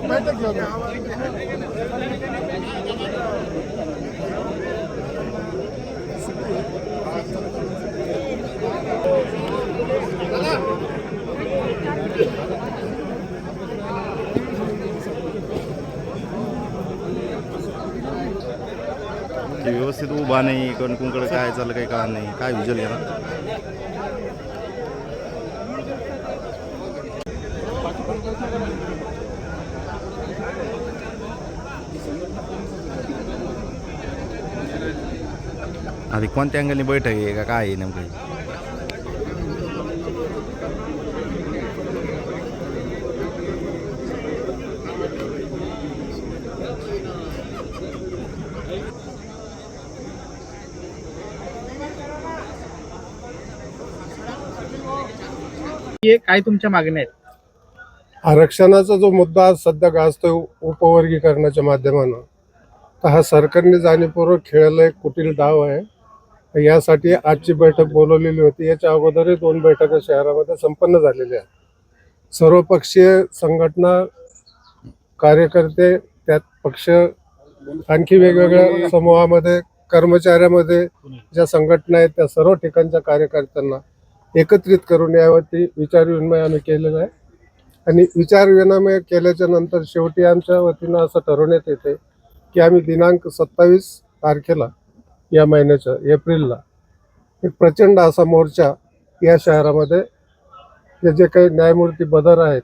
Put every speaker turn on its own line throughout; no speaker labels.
बैठक घेऊ
व्यवस्थित उभा नाही, कोणकडे काय चाललं काही कळणार नाही, काय विजल घेणार. आधी कोणत्या अँगलनी बैठक आहे का काय आहे नेमकं?
काय तुमच्या मागण्या आहेत?
आरक्षणाचा जो मुद्दा आज सध्या गाजतोय उपवर्गीकरणाच्या माध्यमानं, तर हा सरकारने जाणीवपूर्वक खेळलेला एक कुटील डाव आहे. यासाठी आजची बैठक बोलवलेली होती. याच्या अगोदरही 2 बैठका शहरामध्ये संपन्न झालेल्या आहेत. सर्वपक्षीय संघटना, कार्यकर्ते, त्यात पक्ष, आणखी वेगवेगळ्या समूहामध्ये, कर्मचाऱ्यामध्ये ज्या संघटना आहेत त्या सर्व ठिकाणच्या कार्यकर्त्यांना एकत्रित करून यावरती विचारविनिमय आम्ही केलेला आहे. आणि विचारविनिमय केल्याच्या नंतर शेवटी आमच्या वतीनं असं ठरवण्यात येते की आम्ही दिनांक 27 तारखेला या महिन्याच्या एप्रिलला एक प्रचंड असा मोर्चा या शहरामध्ये जे काही न्यायमूर्ती बदर आहेत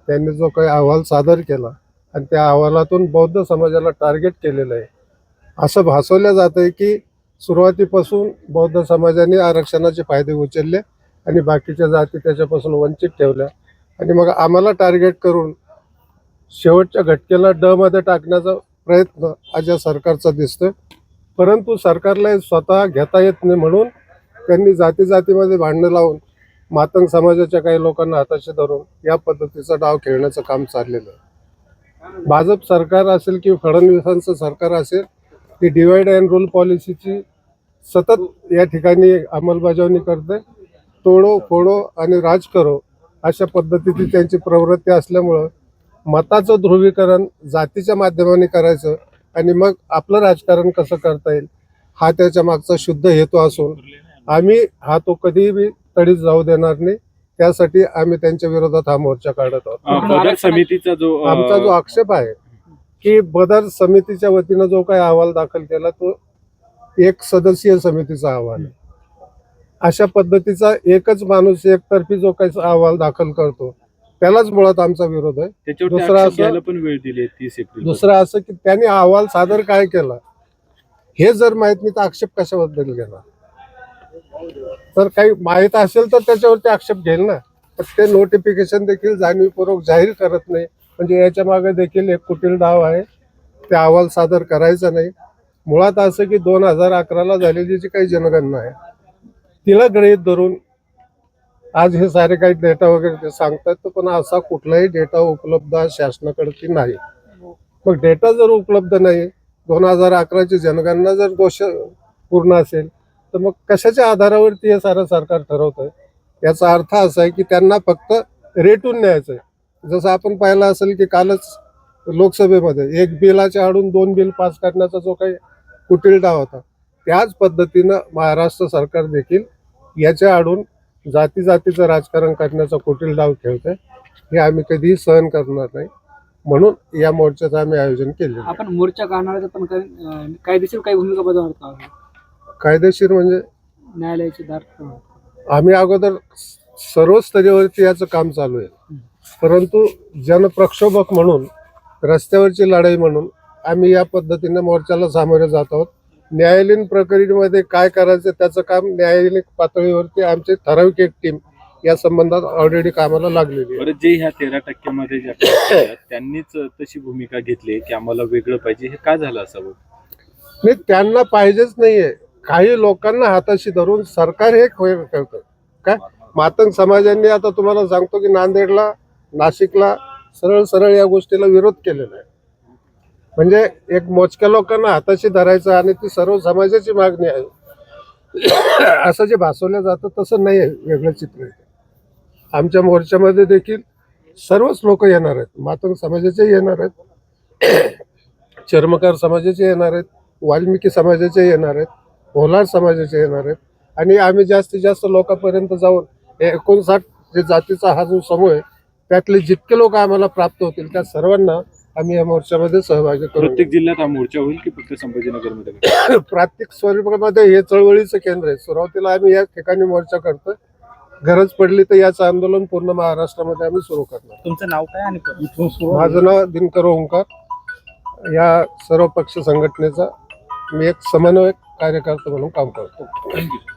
त्यांनी जो काही अहवाल सादर केला आणि त्या अहवालातून बौद्ध समाजाला टार्गेट केलेलं आहे, असं भासवलं जातं आहे की सुरुवातीपासून बौद्ध समाजाने आरक्षणाचे फायदे उचलले आणि बाकीच्या जाती त्याच्यापासून वंचित ठेवल्या आणि मग आम्हाला टार्गेट करून शेवटच्या घटकेला ड मध्ये टाकण्याचा प्रयत्न आज या सरकारचा दिसतोय. परंतु सरकारला स्वतः घेता येत नाही म्हणून त्यांनी जातीमध्ये भांडणं लावून मातंग समाजाच्या काही लोकांना हाताशी धरून या पद्धतीचा डाव खेळण्याचं काम चाललेलं आहे. भाजप सरकार असेल किंवा फडणवीसांचं सरकार असेल, ही डिवाइड अँड रूल पॉलिसीची सतत या ठिकाणी अंमलबजावणी करते. तोडो फोडो आणि राज करो अशा पद्धतीची त्यांची प्रवृत्ती असल्यामुळं मताचं ध्रुवीकरण जातीच्या माध्यमाने करायचं आणि मग आपलं राजकारण कसं करता येईल हा त्याच्या मागचा शुद्ध हेतू असून आम्ही तो कधीही तडीत जाऊ देणार नाही. त्यासाठी आम्ही त्यांच्या विरोधात हा मोर्चा काढत आहोत.
बदर समितीचा
आमचा जो आक्षेप आहे की बदर समितीच्या वतीनं जो काही अहवाल दाखल केला तो 1 सदस्यीय समितीचा अहवाल आहे. अशा पद्धतीचा एकच माणूस एकतर्फी जो काही अहवाल दाखल करतो त्यालाच मुळात आमचा विरोध आहे. दुसरं असं की त्यांनी अहवाल सादर काय केला हे जर माहित नाही तर आक्षेप कशाबद्दल घेणार. तर काही माहित असेल तर त्याच्यावरती आक्षेप घेईल ना. तर ते नोटिफिकेशन देखील जाणीवपूर्वक जाहीर करत नाही म्हणजे याच्या मागे देखील एक कुटील डाव आहे. ते अहवाल सादर करायचा नाही. मुळात असं की 2011ला झालेली जी काही जनगणना आहे तिला गृहीत धरून आज हे सारे काही डेटा वगैरे ते सांगतात, पण असा कुठलाही डेटा उपलब्ध शासनाकडे नाही. मग डेटा जर उपलब्ध नाही, 2011ची जनगणना जर दोष पूर्ण असेल तर मग कशाच्या आधारावरती हे सारं सरकार ठरवतंय. याचा अर्थ असा आहे की त्यांना फक्त रेटून न्यायचं आहे. जसं आपण पाहिलं असेल की कालच लोकसभेमध्ये 1 बिलाच्या आडून 2 बिल पास करण्याचा जो काही कुटील डाव होता त्याच पद्धतीनं महाराष्ट्र सरकार देखील याच्या आडून जातीचं राजकारण करण्याचा कुटील डाव खेळतंय. हे आम्ही कधीही सहन करणार नाही. म्हणून या मोर्चाचं आम्ही आयोजन केले.
आपण मोर्चा काढणार पण कायदेशीर काही भूमिका बजावणार का?
कायदेशीर म्हणजे
न्यायालयाची दार
आम्ही अगोदर सर्व स्तरावरती याचं काम चालू आहे. परंतु जनप्रक्षोभक म्हणून रस्त्यावरची लढाई म्हणून आम्ही या पद्धतीने मोर्चाला सामोरे जात आहोत. न्यायालयीन प्रक्रियेमध्ये काय करायचं त्याचं काम न्यायालयीन पातळीवरती आमची ठराविक एक टीम या संबंधात ऑलरेडी कामाला लागलेली आहे.
बरं, जे ह्या 13% मध्ये ज्या आहेत, त्यांनीच तशी भूमिका घेतली की आम्हाला वेगळं पाहिजे, हे का झालं असावं?
नाही, त्यांना पाहिजेच नाहीये. काही लोकांना हाताशी धरून सरकार हे करतं काय. मातंग समाजांनी आता तुम्हाला सांगतो की नांदेडला, नाशिकला सरळ सरळ या गोष्टीला विरोध केलेला आहे. म्हणजे एक मोजक्या लोकांना हाताशी धरायचं आणि ती सर्व समाजाची मागणी आहे असं जे भासवलं जातं तसं नाही आहे. वेगळं चित्र आहे. आमच्या मोर्चामध्ये देखील सर्वच लोक येणार आहेत. मातंग समाजाचे येणार आहेत, चर्मकार समाजाचे येणार आहेत, वाल्मिकी समाजाचे येणार आहेत, भोलार समाजाचे येणार आहेत. आणि आम्ही जास्तीत जास्त लोकांपर्यंत जाऊन 59 जे जातीचा हा जो समूह आहे त्यातले जितके लोक आम्हाला प्राप्त होतील त्या सर्वांना आम्ही या मोर्चामध्ये सहभागी करू.
प्रत्येक जिल्ह्यात हा मोर्चा होईल की फक्त संभाजीनगरमध्ये?
प्रत्येक स्वरूपामध्ये हे चळवळीचं केंद्र आहे. सुरुवातीला आम्ही या ठिकाणी मोर्चा करतोय. गरज पडली तर याचं आंदोलन पूर्ण महाराष्ट्रामध्ये आम्ही सुरू करणार.
तुमचं नाव काय आणि
माझं नाव दिनकर ओंकार. या सर्व पक्ष संघटनेचा मी एक समन्वयक कार्यकर्ता म्हणून काम करतो.
थँक्यू.